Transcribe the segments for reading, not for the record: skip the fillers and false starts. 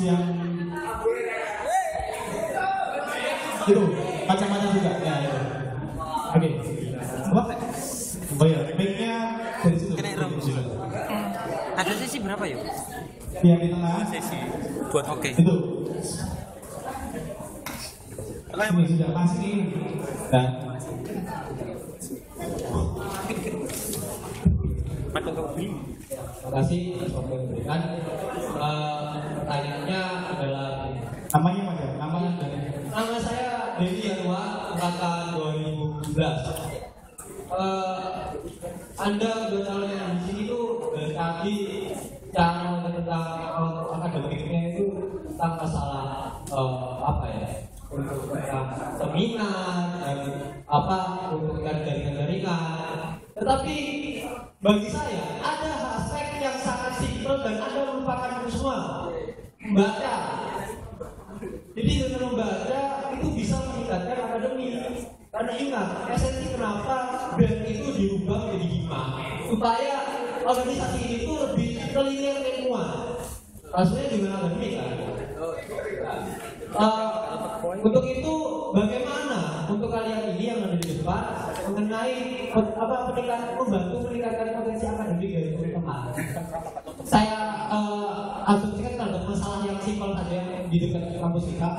yang itu kacamata juga ya itu. Oke. Oh ya, mic-nya dari situ. Ada sesi berapa yuk? Yang di tengah. Sesi buat oke. Itu. Ini sudah pas ini. Nah. Terima kasih atas waktu yang diberikan. Pertanyaannya adalah Namanya Mas ya? Namanya nama saya Dewi Yanwa, angkatan 2012. Anda udah calon yang di sini tuh dari tadi cara tentang akademiknya itu tentang masalah apa ya, untuk tentang seminar dan apa untuk jaringan-jaringan. Tetapi bagi saya ada aspek yang sangat simpel dan Anda melupakan itu semua. Membaca. Jadi dengan membaca itu bisa meningkatkan akademik. Karena ingat, esensi kenapa brand itu diubah menjadi hima supaya organisasi itu lebih terlihat ilmuwan. Rasanya dengan akademik kan. Untuk itu bagaimana untuk kalian ini yang ada di depan mengenai apa membantu meningkatkan potensi akademik dari teman-teman. Saya asumsikan ada masalah yang simpel saja yang di dekat kampus kita,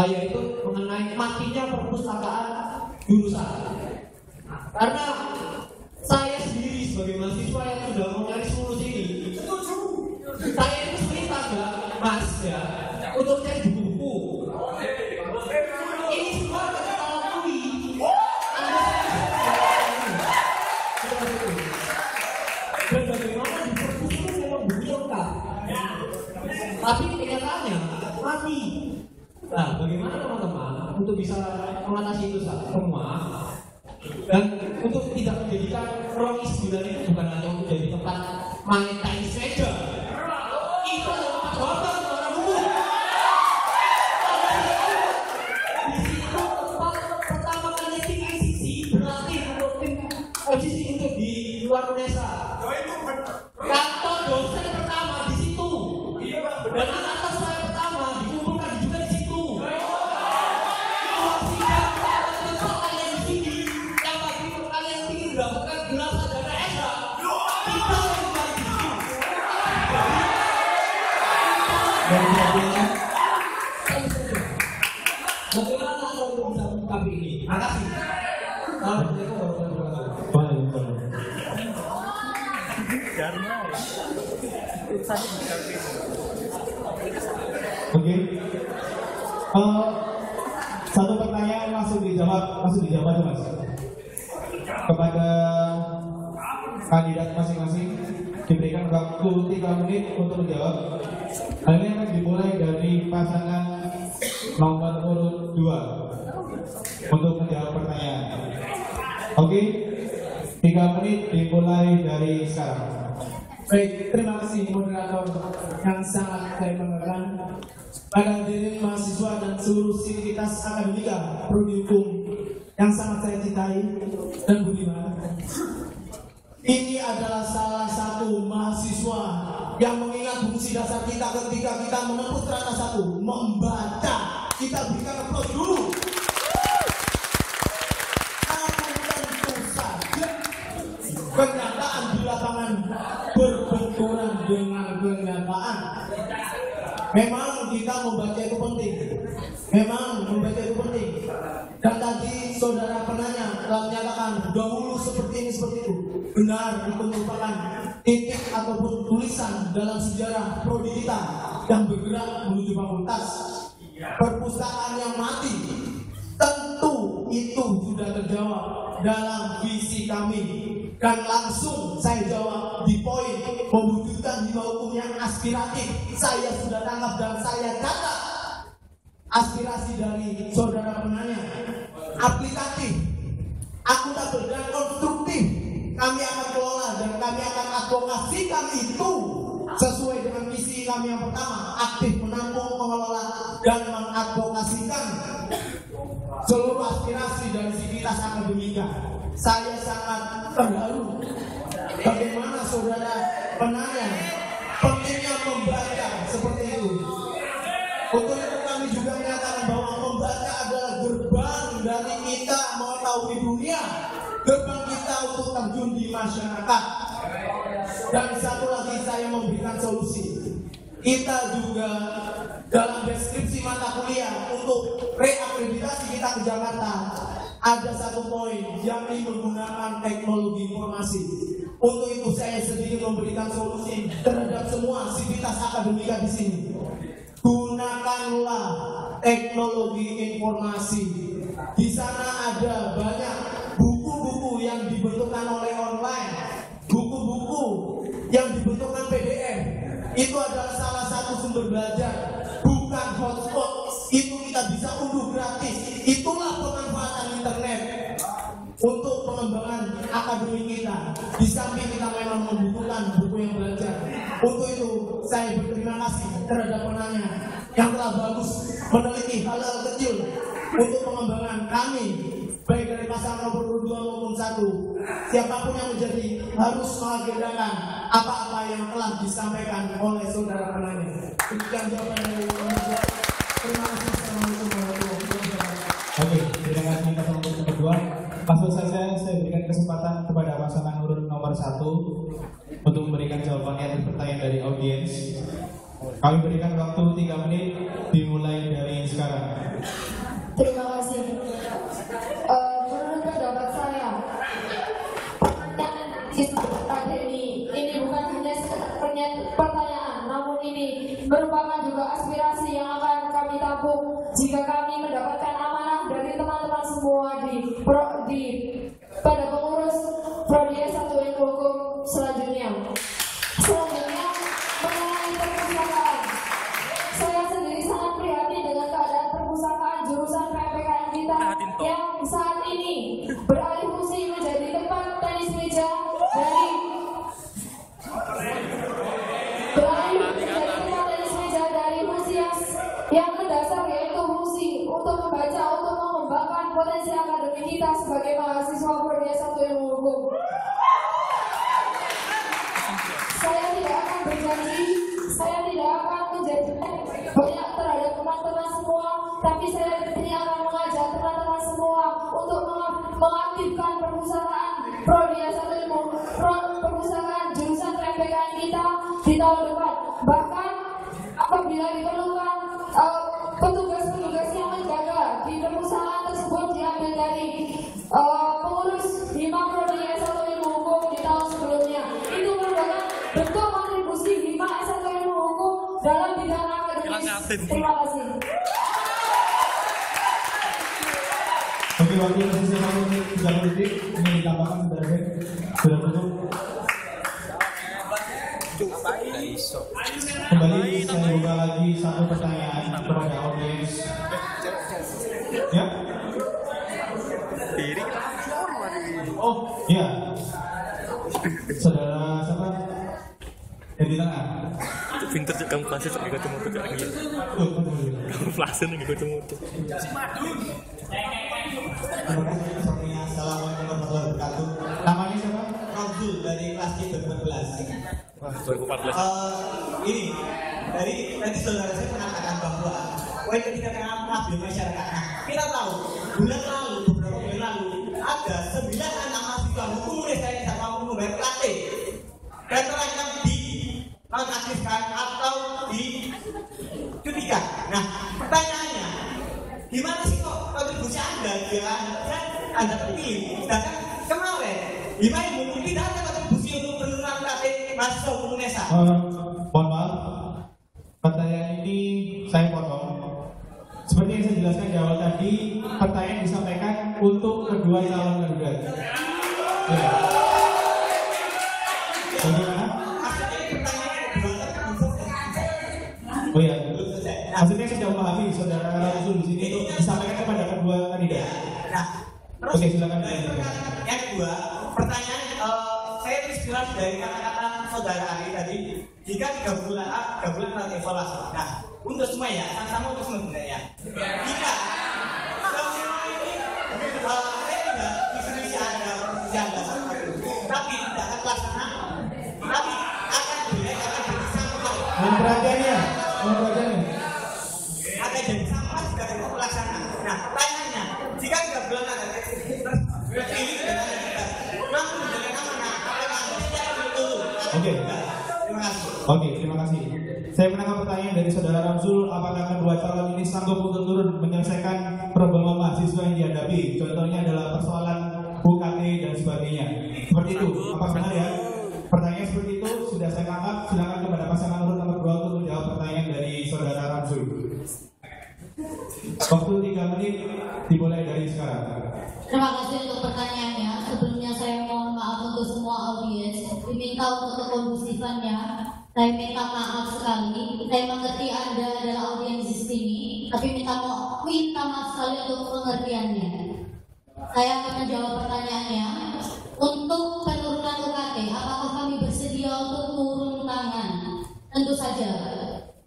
yaitu mengenai matinya perpustakaan jurusan. Karena saya sendiri sebagai mahasiswa yang sudah mau nyaris lulus ini, saya itu kesulitan Mas ya untuk cari buku-buku. Ini semua kita lalui. Dan bagaimana di perpus itu memang buku lengkap, tapi kenyataannya mati. Nah, bagaimana teman-teman untuk bisa mengatasi itu semua dan untuk tidak menjadikan ruang isbilan itu bukan hanya untuk jadi tempat main tenis meja. Itu adalah perbuatan orang umum. Di situ tempat pertama kali tim ICC berlatih untuk tim ICC untuk di luar Indonesia. Kantor dosen pertama di situ. Dan anak saya pertama dikumpulkan juga di situ. Kalian di sini yang bagi kalian ingin mendapatkan gelar sarjana Esa, kita lakukan di situ. Bagaimana kalau bisa menyikapi ini? Makasih. Assalamualaikum warahmatullahi wabarakatuh. Oke. Satu pertanyaan langsung dijawab aja Mas. Kepada kandidat masing-masing diberikan waktu 3 menit untuk menjawab. Hal ini akan dimulai dari pasangan nomor urut 2 untuk menjawab pertanyaan. Oke, 3 menit dimulai dari sekarang. Baik, terima kasih moderator yang sangat saya banggakan. Pada hadirin mahasiswa dan seluruh sivitas akademika prodi hukum yang sangat saya cintai dan budiman. Ini adalah salah satu mahasiswa yang mengingat fungsi dasar kita ketika kita menempuh strata 1, membaca. Kita berikan aplaus dulu. Tentu saja kenyataan di lapangan berbenturan dengan kenyataan. Memang kita membaca itu penting. Dan tadi saudara penanya telah menyatakan dahulu seperti ini seperti itu. Benar, itu merupakan titik ataupun tulisan dalam sejarah prodi kita yang bergerak menuju fakultas. Perpustakaan yang mati, tentu itu sudah terjawab dalam visi kami. Dan langsung saya jawab di poin mewujudkan hima hukum yang aspiratif. Saya sudah tangkap dan saya catat aspirasi dari saudara penanya. Aplikatif, akuntabel dan konstruktif. Kami akan kelola dan kami akan advokasikan itu sesuai dengan misi kami yang pertama, aktif menampung, mengelola dan mengadvokasikan seluruh aspirasi dari sivitas akademika. Saya sangat terharu bagaimana saudara penanya pentingnya membaca seperti itu. Untuk itu kami juga menyatakan bahwa membaca adalah gerbang dari kita mengetahui dunia, gerbang kita untuk terjun di masyarakat. Dan satu lagi saya memberikan solusi. Kita juga dalam deskripsi mata kuliah untuk reakreditasi kita ke Jakarta ada satu poin yang menggunakan teknologi informasi. Untuk itu saya sedikit memberikan solusi terhadap semua sivitas akademika di sini. Gunakanlah teknologi informasi. Di sana ada banyak buku-buku yang dibentukkan oleh online, buku-buku yang dibentukkan PDF. Itu adalah salah satu sumber belajar, bukan hotspot. Itu kita bisa unduh gratis. Itulah pemanfaatan internet untuk pengembangan akademik kita. Di samping kita memang membutuhkan buku yang belajar. Untuk itu saya berterima kasih terhadap penanya yang telah bagus meneliti hal-hal kecil untuk pengembangan kami, baik dari pasangan nomor 2 maupun 1. Siapapun yang menjadi harus mengagendakan apa-apa yang telah disampaikan oleh saudara penanya. Demikian jawaban dari saya. Terima kasih. Assalamualaikum warahmatullahi wabarakatuh. Oke, terima kasih pasangan nomor kedua. Langsung saja saya berikan kesempatan kepada pasangan urut nomor 1 untuk memberikan jawabannya atas pertanyaan dari audiens. Kami berikan waktu 3 menit dimulai dari sekarang. Terima kasih. Menurut pendapat saya, ini bukan hanya pertanyaan, namun ini merupakan juga aspirasi yang akan kami tabung jika kami mendapatkan amanah dari teman-teman semua pada pengurus Prodi S1 Ilmu Hukum selanjutnya. Selanjutnya, mengenai perpustakaan. Saya sendiri sangat prihatin dengan keadaan perpustakaan jurusan PPKN kita yang saat ini beralih fungsi menjadi tempat tenis meja dari fungsi yang mendasar, yaitu fungsi untuk membaca, untuk mengembangkan potensi akademik kita sebagai mahasiswa Prodi S1 Ilmu Hukum. Saya tidak akan berjanji, saya tidak akan menjadi banyak terhadap teman-teman semua, tapi saya ini akan mengajak teman-teman semua untuk mengaktifkan perpustakaan Prodi S1 Ilmu, perpustakaan jurusan PPKN kita di tahun depan. Bahkan apabila diperlukan petugas-petugas yang menjaga di perpustakaan tersebut diambil dari pengurus Hima Prodi S1 Ilmu Hukum di tahun sebelumnya. Itu merupakan bentuk kontribusi Hima S1 Ilmu Hukum dalam bidang akademis. Terima kasih. Oke, waktu yang sisa 3 detik ini ditambahkan sudah cukup. Kembali saya buka lagi satu pertanyaan kepada audiens. Ya? Oh, ya. Saudara siapa? Yang di tengah. Pinter cek kamu plastik lagi kacamata kayak gini. Kamu plastik lagi kacamata. Terima kasih semuanya. Assalamualaikum warahmatullahi wabarakatuh. Namanya siapa? Abdul dari kelas 2014. Wah, 2014. Ini dari tadi saudara saya mengatakan bahwa poin ketika mengambil masyarakat. Nah, kita tahu beberapa bulan lalu ada 9 anak mahasiswa hukum Indonesia yang tak mau membayar UKT dan terancam di nonaktifkan atau dicutikan. Nah, pertanyaannya, gimana sih kok kontribusi Anda dan Anda terpilih? Sedangkan kemarin Hima mungkin tidak ada kontribusi untuk penurunan UKT mahasiswa hukum Indonesia. Mohon maaf, pertanyaan ini saya potong. Seperti yang saya jelaskan di awal tadi, pertanyaan disampaikan untuk kedua calon kandidat. Ya. Bagaimana? Oh ya, maksudnya saya sudah memahami saudara Rasul di sini itu disampaikan kepada kedua kandidat. Nah, terus Oke, silakan. Yang kedua, pertanyaan saya terinspirasi dari kata-kata saudara Ari tadi. Jika 3 bulan nanti evaluasi. Nah, untuk semua ya, sama-sama untuk semua ya. Jika semua ini saya tidak visi ada jaga tapi tidak akan pelaksanaan, tapi akan dilihat akan bersama. Mohon perhatiannya, mohon perhatiannya. ini sanggup untuk turun menyelesaikan problem mahasiswa yang dihadapi. Contohnya adalah persoalan UKT dan sebagainya. Seperti itu, apa benar ya? Pertanyaan seperti itu sudah saya tangkap. Silakan kepada pasangan urut nomor 2 untuk menjawab pertanyaan dari saudara Ramsul. Waktu 3 menit dimulai dari sekarang. Terima kasih untuk pertanyaannya. Sebelumnya saya mohon maaf untuk semua audiens. Diminta untuk kekondusifannya. Saya minta maaf sekali. Saya mengerti Anda adalah audiens di sini, tapi minta maaf sekali untuk pengertiannya. Saya akan menjawab pertanyaannya. Untuk penurunan UKT, apakah kami bersedia untuk turun tangan? Tentu saja,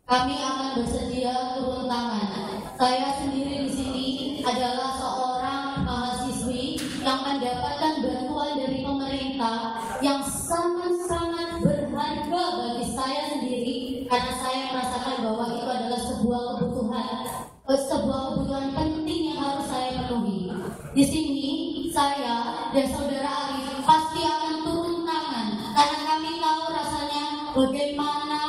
kami akan bersedia turun tangan. Saya sendiri di sini adalah seorang mahasiswi yang mendapatkan bantuan dari pemerintah yang sangat-sangat berharga bagi saya sendiri, karena saya merasakan bahwa itu adalah sebuah kebutuhan penting yang harus saya penuhi. Di sini saya dan saudara Arif pasti akan turun tangan karena kami tahu rasanya bagaimana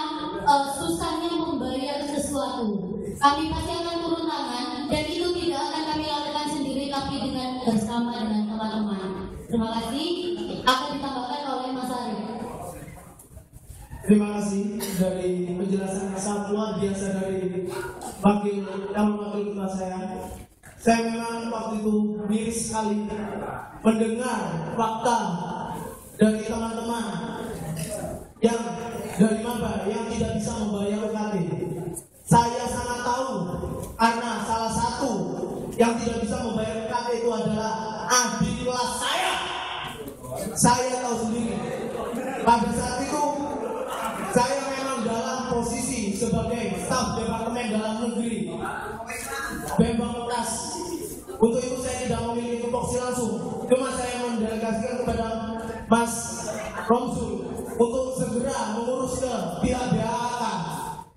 susahnya membayar sesuatu. Kami pasti akan turun tangan dan itu tidak akan kami lakukan sendiri, tapi bersama dengan teman-teman. Terima kasih. Akan ditambahkan oleh Mas Arif. Terima kasih dari penjelasan yang sangat luar biasa dari wakil ketua saya. Saya memang waktu itu miris sekali mendengar fakta dari teman-teman yang dari Maba yang tidak bisa membayar UKT. Saya sangat tahu karena salah satu yang tidak bisa membayar UKT itu adalah adik kelas saya. Saya tahu sendiri. Pada saat itu saya memang dalam posisi sebagai staf Departemen Dalam Negeri Bambang Pras. Untuk itu saya tidak memiliki tupoksi langsung, cuma saya mendelegasikan kepada Mas Romsul untuk segera mengurus ke pihak BHK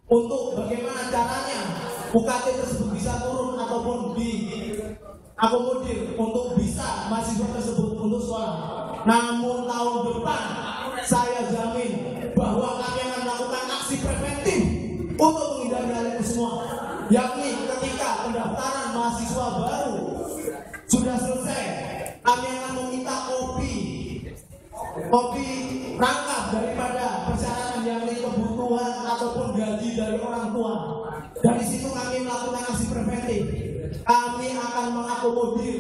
untuk bagaimana caranya UKT tersebut bisa turun ataupun diakomodir untuk bisa mahasiswa tersebut untuk sekolah. Namun tahun depan saya jamin bahwa kami akan melakukan aksi preventif untuk menghindari hal itu semua, yakni ketika pendaftaran mahasiswa baru sudah selesai, kami akan meminta kopi rangkap daripada persyaratan yakni kebutuhan ataupun gaji dari orang tua. Dari situ kami melakukan aksi preventif. Kami akan mengakomodir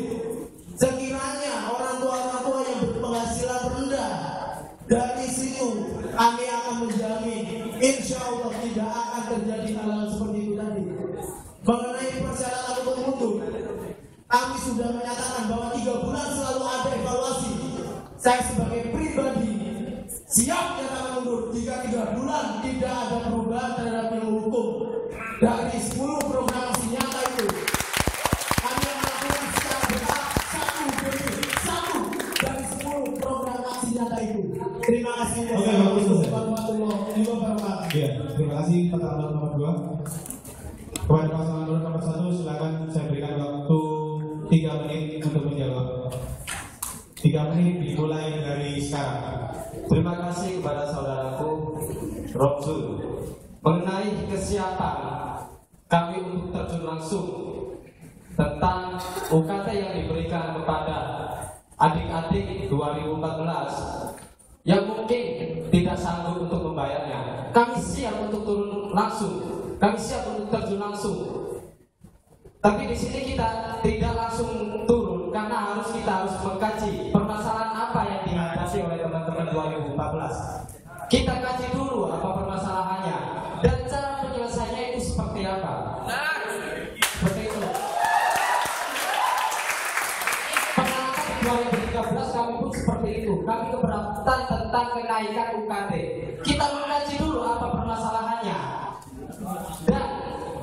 sekiranya orang tua yang berpenghasilan rendah. Dari situ kami akan menjamin insya Allah tidak akan terjadi hal-hal seperti itu tadi. Mengenai persyaratan untuk mundur, kami sudah menyatakan bahwa 3 bulan selalu ada evaluasi. Saya sebagai pribadi siap menyatakan mundur jika 3 bulan tidak ada perubahan terhadap ilmu hukum. Dari 10 proklamasi nyata itu, kami akan melakukan secara bertahap satu dari 10 proklamasi nyata itu. Terima kasih. Oke, warahmatullahi wabarakatuh. Ya, terima kasih pasangan nomor 2. Kepada pasangan nomor 1 silakan saya berikan waktu 3 menit untuk menjawab. 3 menit dimulai dari sekarang. Terima kasih kepada saudaraku Robzul mengenai kesiapan kami untuk terjun langsung tentang UKT yang diberikan kepada adik-adik 2014 yang mungkin tidak sanggup untuk membayarnya. Kami siap untuk turun langsung, kami siap untuk terjun langsung. Tapi di sini kita tidak langsung turun karena kita harus mengkaji permasalahan apa yang dihadapi oleh teman-teman 2014. Kita kaji dulu apa permasalahannya dan cara penyelesaiannya itu seperti apa. Seperti itu. Pengalaman 2013 kami pun seperti itu. Kami keberatan tentang kenaikan UKT. Kita mengkaji dulu apa permasalahannya. Dan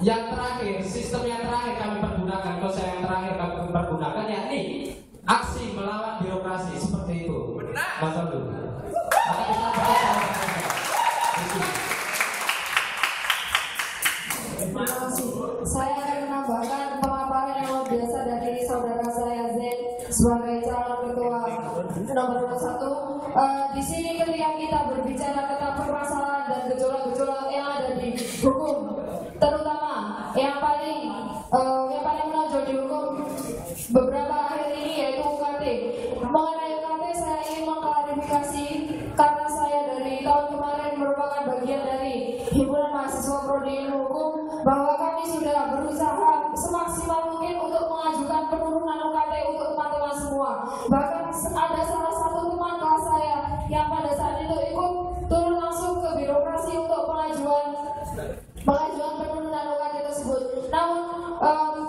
yang terakhir, sistem yang terakhir kami pergunakan, konsep yang terakhir kami pergunakan yakni aksi melawan birokrasi seperti itu. Mas Abdul. Terima kasih. Saya akan menambahkan pemaparan yang luar biasa dari saudara saya Z sebagai calon ketua nomor 1. Di sini ketika kita berbicara tentang permasalahan dan gejolak-gejolak yang ada di hukum, terutama yang paling beberapa hari ini, yaitu UKT. Mengenai UKT saya ingin mengklarifikasi karena saya dari tahun kemarin merupakan bagian dari himpunan mahasiswa Prodi Ilmu Hukum bahwa kami sudah berusaha semaksimal mungkin untuk mengajukan penurunan UKT untuk teman-teman semua. Bahkan ada salah satu teman kelas saya yang pada saat itu ikut turun langsung ke birokrasi untuk pengajuan penurunan UKT tersebut. Namun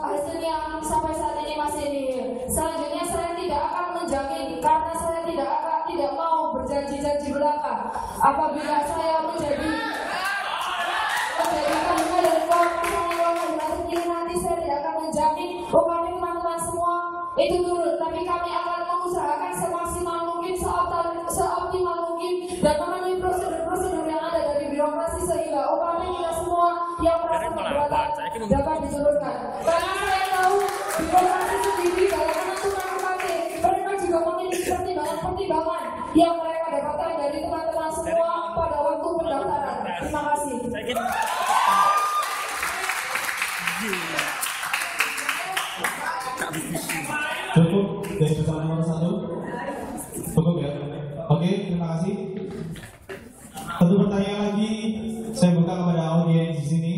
hasilnya sampai saat ini masih nihil. Selanjutnya saya tidak akan menjamin karena saya tidak mau berjanji-janji belaka. Apabila saya menjadi keluarga dari keluarga terkini nanti saya tidak akan menjamin UKT teman-teman semua itu turun. Tapi kami akan mengusahakan semaksimal mungkin, seoptimal mungkin dan memenuhi prosedur-prosedur yang ada dari birokrasi sehingga UKT kita semua yang merasa keberatan dapat diturunkan. Karena saya tahu birokrasi sendiri dalam menentukan UKT mereka juga memiliki pertimbangan yang mereka dapatkan dari teman-teman semua pada waktu pendaftaran. Terima kasih. Cukup dari pertanyaan nomor 1. Cukup ya. Oke, terima kasih. Satu pertanyaan lagi saya buka kepada audiens di sini.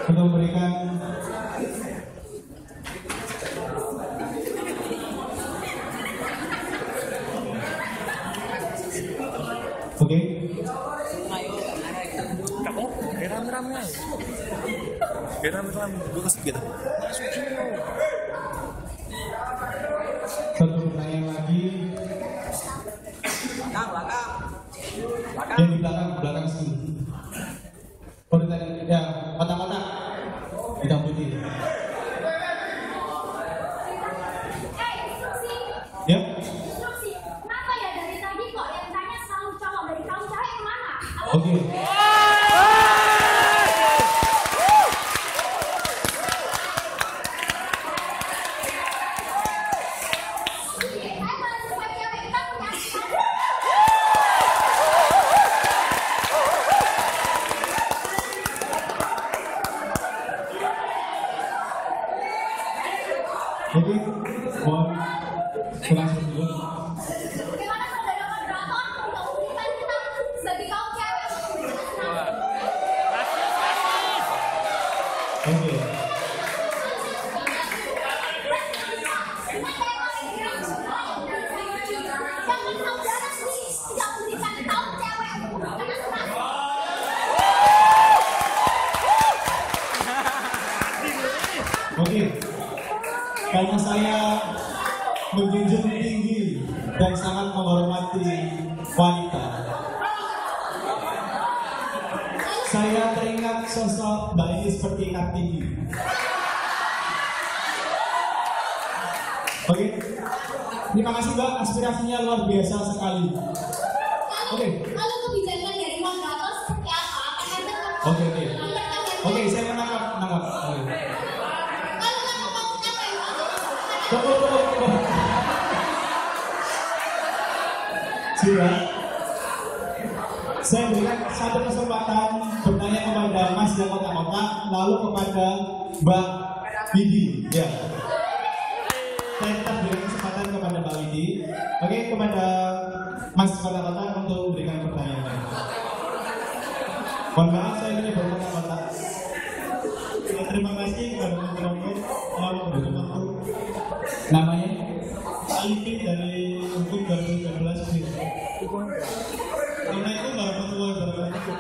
Untuk memberikan oke. Kamu rame-rame. Rame-rame, gue kasih gitu. Satu pertanyaan lagi. Yang di belakang sini. Oh, tadi ya, kotak-kotak hitam putih. Ya. Kenapa ya dari tadi kok yang tanya selalu cowok, dari kamu cewek yang mana? Oke. Oke, mohon langsung dulu. Gimana kalau dari moderator udah urusan kita sebagai kaum cewek? Oke. Jangan saudara sih, tidak memberikan kaum cewek untuk karena Oke. Karena saya menjunjung tinggi dan sangat menghormati wanita, saya teringat sosok Mbak ini seperti Kartini. Oke, terima kasih Mbak, aspirasinya luar biasa sekali. Oke. Kalau kebijakan dari moderator seperti apa? Oke, saya menangkap. Oke. Tunggu. Sudah. Saya berikan satu kesempatan bertanya kepada Mas yang kotak-kotak, lalu kepada Mbak Widi. Ya. Saya tetap berikan kesempatan kepada Mbak Widi. Oke, kepada Mas kotak-kotak untuk memberikan pertanyaan. Mohon maaf, saya ini baru kotak-kotak. Terima kasih kepada moderator telah memberikan waktu. Namanya Alipin dari Hukum 2013. Assalamualaikum warahmatullahi wabarakatuh.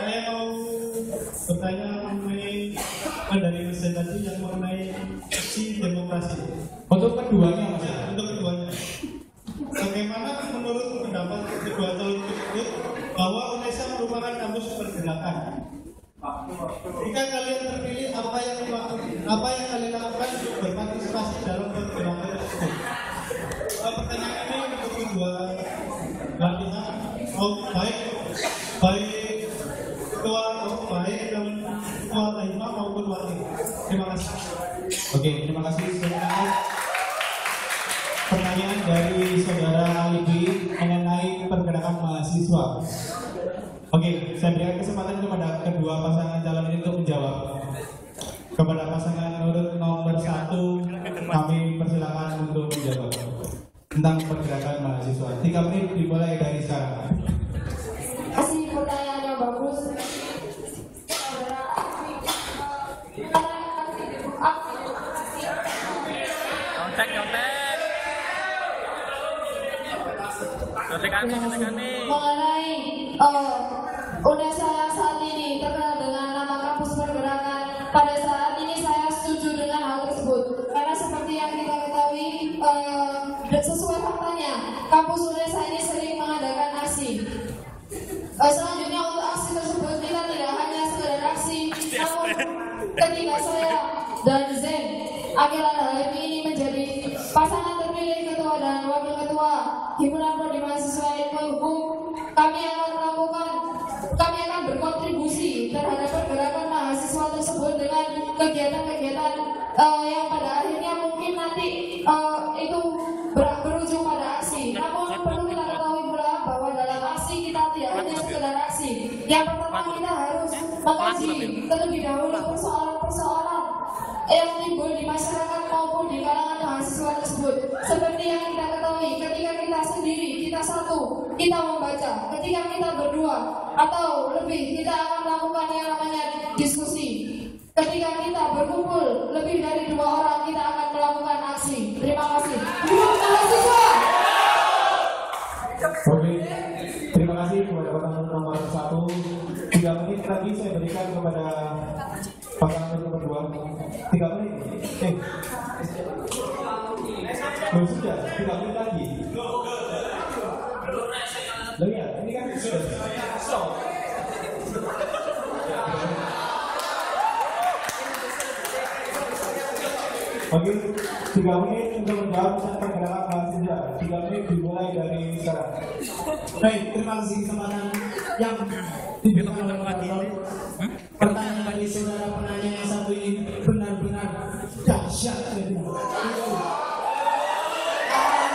Saya mau bertanya mengenai dari Mas tadi yang mengenai opsi demokrasi. Untuk keduanya, Mas. Untuk keduanya. Bagaimana menurut pendapat kedua calon tersebut bahwa UNESA merupakan kampus pergerakan? Jika kalian terpilih, apa yang kalian lakukan untuk berpartisipasi dalam pergerakan tersebut? Pertanyaan ini untuk kedua belah pihak, baik ketua dan ketua Taimah maupun wakil. Terima kasih. Oke, terima kasih. Pertanyaan dari saudara Alibi mengenai pergerakan mahasiswa. Oke. saya berikan kesempatan kepada kedua pasangan calon ini untuk menjawab. Kepada pasangan urut nomor 1, kami persilakan untuk menjawab tentang pergerakan mahasiswa. 3 menit dimulai dari sekarang. Kasih pertanyaannya bagus. Mengenai UNESA yang saat ini terkenal dengan nama kampus pergerakan, pada saat ini saya setuju dengan hal tersebut karena seperti yang kita ketahui, sesuai faktanya kampus UNESA ini sering mengadakan aksi. Selanjutnya untuk aksi tersebut kita tidak hanya sekedar aksi, namun ketika saya dan Zen Akhiran Halaimi ini menjadi pasangan terpilih ketua dan wakil ketua Himpunan Prodi Mahasiswa Ilmu Hukum, kami akan berkontribusi terhadap pergerakan mahasiswa tersebut dengan kegiatan-kegiatan yang pada akhirnya mungkin nanti itu berujung pada aksi. Namun perlu kita ketahui pula bahwa dalam aksi kita tidak hanya sekedar aksi. Yang pertama kita harus mengkaji terlebih dahulu persoalan-persoalan yang timbul di masyarakat maupun di kalangan mahasiswa tersebut. Seperti yang kita ketahui, ketika kita sendiri, kita satu, kita membaca. Ketika kita berdua atau lebih, kita akan melakukan yang namanya diskusi. Ketika kita berkumpul lebih dari 2 orang, kita akan melakukan aksi. Terima kasih. Mahasiswa. Oke, terima kasih kepada pasangan nomor 1. 3 menit lagi saya berikan kepada pasangan nomor 2. 3 menit. Belum sudah, 3 menit lagi. Loh ya, ini kan sudah. Oke, 3 menit untuk menjawab tentang pergerakan mahasiswa. 3 menit dimulai dari sekarang. Baik, terima kasih kesempatan yang diberikan oleh Pak Dino. Pertanyaan dari saudara penanya yang satu ini benar-benar dahsyat.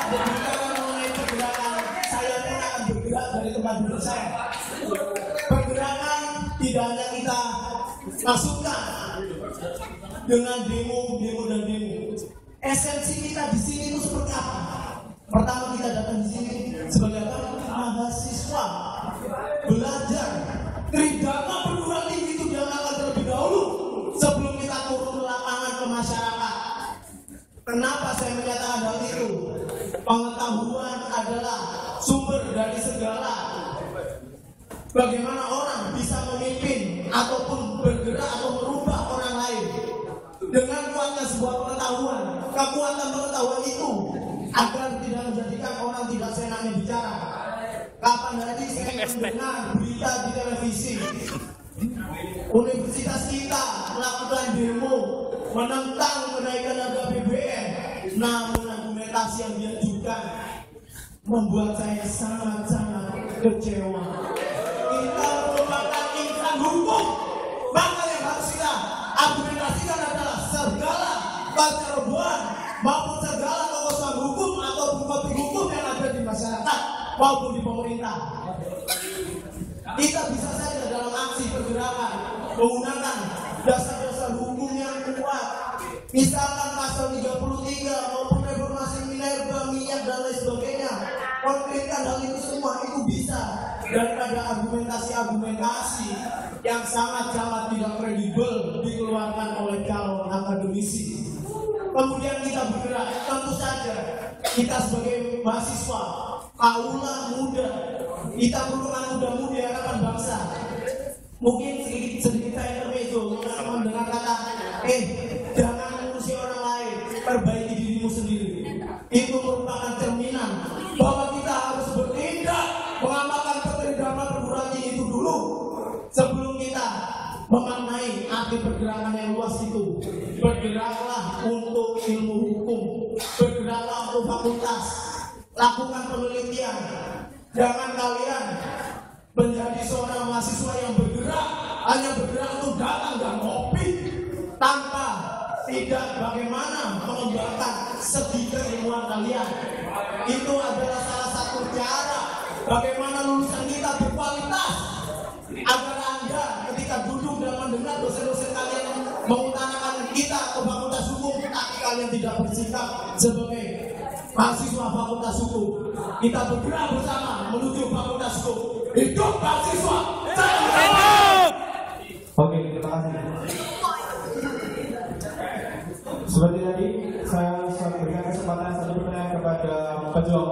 Berbicara mengenai pergerakan, saya pun akan bergerak dari tempat duduk saya. Pergerakan tidak hanya kita masukkan dengan demo dan demo. Esensi kita di sini itu seperti apa? Pertama kita datang di sini sebagai mahasiswa belajar tridharma perguruan tinggi itu diamalkan terlebih dahulu sebelum kita turun ke lapangan ke masyarakat. Kenapa saya menyatakan hal itu? Pengetahuan adalah sumber dari segala. Bagaimana orang bisa memimpin ataupun bergerak atau merubah orang lain dengan kuatnya sebuah pengetahuan. Kekuatan pengetahuan itu agar tidak menjadikan orang tidak seenaknya bicara. Kapan hari saya mendengar berita di televisi universitas kita melakukan demo menentang kenaikan harga BBM, namun argumentasi yang diajukan membuat saya sangat-sangat kecewa. Kita merupakan insan hukum, maka yang harus kita argumentasikan adalah segala pencerobohan maupun segala kekosongan hukum ataupun konflik hukum yang ada di masyarakat maupun di pemerintah. Kita bisa saja dalam aksi pergerakan menggunakan dasar-dasar hukum yang kuat, misalkan pasal 33 maupun reformasi minerba, minyak dan lain sebagainya. Konkretkan hal itu semua itu bisa daripada argumentasi yang sangat-sangat tidak kredibel dikeluarkan oleh calon akademisi. Kemudian kita bergerak, tentu saja kita sebagai mahasiswa, kaula muda, kita merupakan muda-mudi harapan bangsa. Mungkin sedikit saya intermezzo mendengar kata, jangan ngurusi orang lain, perbaiki dirimu sendiri. Itu merupakan cerminan bahwa kita harus bertindak mengamalkan tridharma perguruan tinggi itu dulu sebelum kita memaknai arti pergerakan yang luas itu. Bergeraklah untuk ilmu hukum, bergeraklah untuk fakultas, lakukan penelitian. Jangan kalian menjadi seorang mahasiswa yang bergerak hanya bergerak untuk datang dan ngopi tanpa tidak bagaimana mengembangkan segi keilmuan kalian. Itu adalah salah satu cara bagaimana lulusan kita berkualitas. agar Anda ketika duduk dan mendengar dosen-dosen kalian mengutarakan kita ke fakultas hukum, tapi kalian tidak bersikap sebagai mahasiswa fakultas hukum. Kita bergerak bersama menuju fakultas hukum. Hidup mahasiswa! Oke, terima kasih. Seperti tadi, saya berikan kesempatan satu pertanyaan kepada pejuang